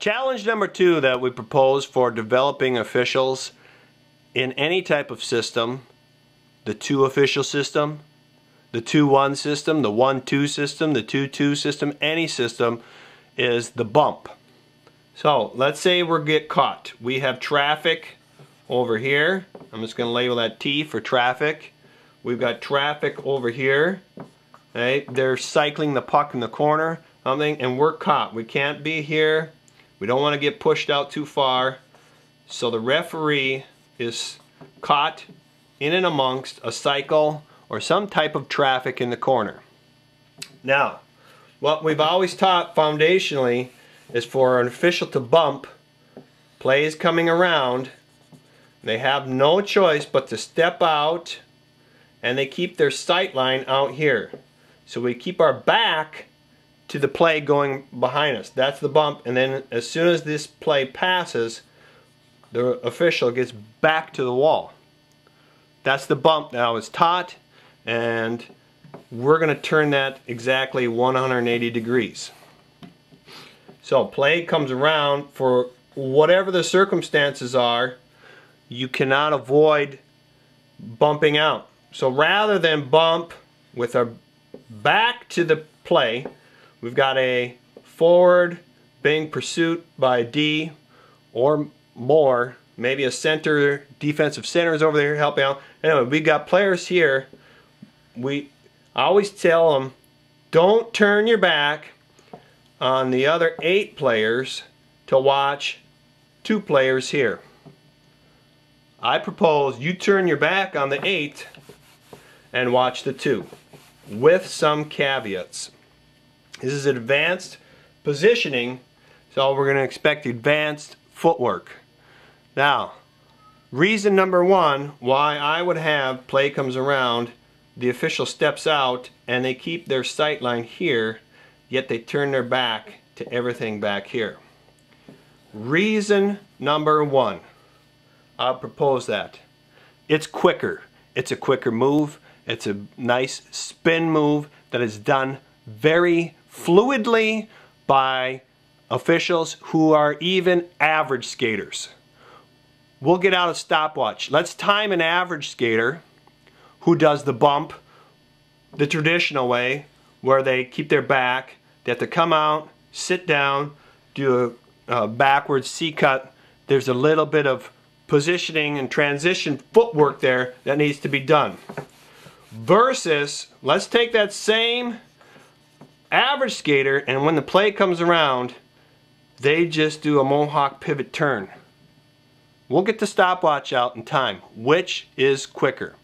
Challenge number 2 that we propose for developing officials in any type of system, the 2 official system, the 2-1 system, the 1-2 system, the 2-2 system, any system, is the bump. So let's say we get caught. We have traffic over here. I'm just going to label that T for traffic. We've got traffic over here. Right? They're cycling the puck in the corner, something, and we're caught. We can't be here. We don't want to get pushed out too far. So the referee is caught in and amongst a cycle or some type of traffic in the corner. Now, what we've always taught foundationally is for an official to bump. Play is coming around. They have no choice but to step out, and they keep their sight line out here. So we keep our back to the play going behind us. That's the bump, and then as soon as this play passes, the official gets back to the wall. That's the bump now it's taught, and we're going to turn that exactly 180 degrees. So play comes around, for whatever the circumstances are, you cannot avoid bumping out. So rather than bump with our back to the play, we've got a forward being pursued by D or more, maybe a center, defensive center is over there helping out. Anyway, we got players here. I always tell them, don't turn your back on the other 8 players to watch 2 players here. I propose you turn your back on the 8 and watch the 2, with some caveats. This is advanced positioning, so we're going to expect advanced footwork. Now, reason number 1 why I would have play comes around, the official steps out, and they keep their sight line here, yet they turn their back to everything back here. Reason number 1, I'll propose that. It's quicker. It's a quicker move. It's a nice spin move that is done very fluidly by officials who are even average skaters. We'll get out a stopwatch. Let's time an average skater who does the bump the traditional way, where they keep their back. They have to come out, sit down, do a backwards C-cut. There's a little bit of positioning and transition footwork there that needs to be done. Versus, let's take that same average skater, and when the play comes around, they just do a mohawk pivot turn. We'll get the stopwatch out in time. Which is quicker?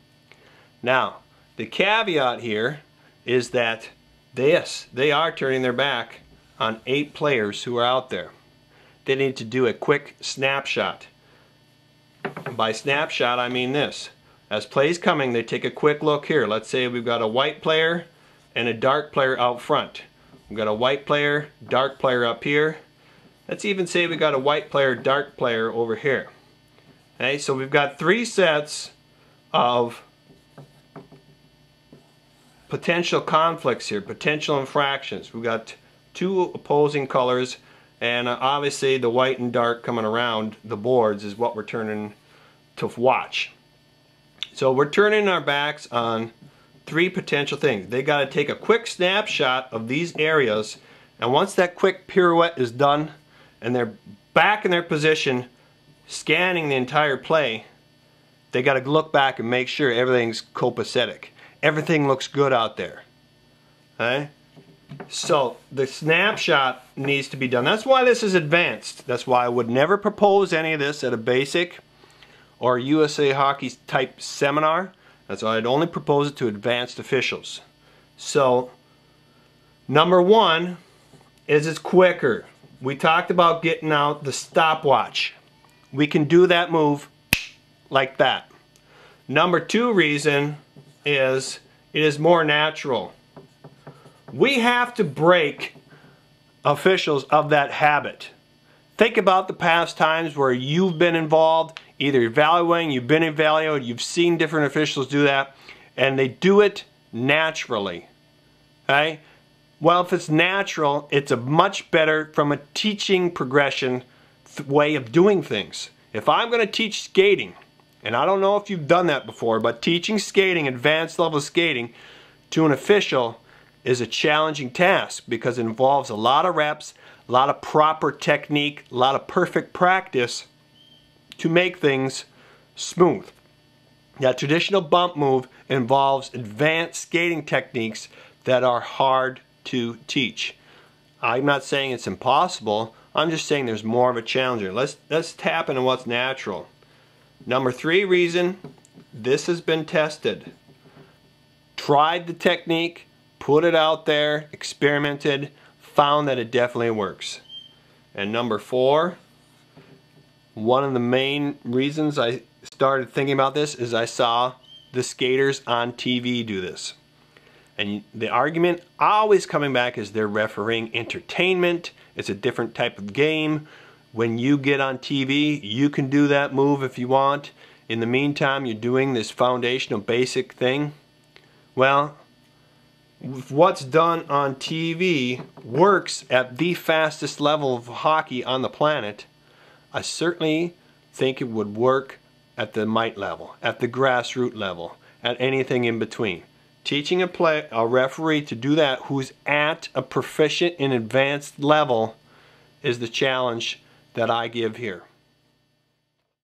Now, the caveat here is that they are turning their back on 8 players who are out there. They need to do a quick snapshot. By snapshot, I mean this. As play's coming, they take a quick look here. Let's say we've got a white player and a dark player out front. We've got a white player, dark player up here. Let's even say we got a white player, dark player over here. Okay, so we've got 3 sets of potential conflicts here, potential infractions. We've got 2 opposing colors, and obviously the white and dark coming around the boards is what we're turning to watch. So we're turning our backs on 3 potential things. They got to take a quick snapshot of these areas, and once that quick pirouette is done and they're back in their position scanning the entire play, they got to look back and make sure everything's copacetic. Everything looks good out there. Okay? So the snapshot needs to be done. That's why this is advanced. That's why I would never propose any of this at a basic or USA Hockey type seminar. That's why I'd only propose it to advanced officials. So number 1 is it's quicker. We talked about getting out the stopwatch. We can do that move like that. Number 2 reason is it is more natural. We have to break officials of that habit. Think about the past times where you've been involved, either evaluating, you've been evaluated, you've seen different officials do that, and they do it naturally. Okay? Well, if it's natural, it's a much better from a teaching progression way of doing things. If I'm going to teach skating, and I don't know if you've done that before, but teaching skating, advanced level skating, to an official is a challenging task because it involves a lot of reps, a lot of proper technique, a lot of perfect practice to make things smooth. That traditional bump move involves advanced skating techniques that are hard to teach. I'm not saying it's impossible, I'm just saying there's more of a challenge here. Let's tap into what's natural. Number 3 reason, this has been tested. Tried the technique, put it out there, experimented, found that it definitely works. And number 4, one of the main reasons I started thinking about this is I saw the skaters on TV do this. And the argument always coming back is they're refereeing entertainment. It's a different type of game. When you get on TV, you can do that move if you want. In the meantime, you're doing this foundational basic thing. Well, what's done on TV works at the fastest level of hockey on the planet. I certainly think it would work at the mite level, at the grassroots level, at anything in between. Teaching a referee to do that who's at a proficient and advanced level is the challenge that I give here.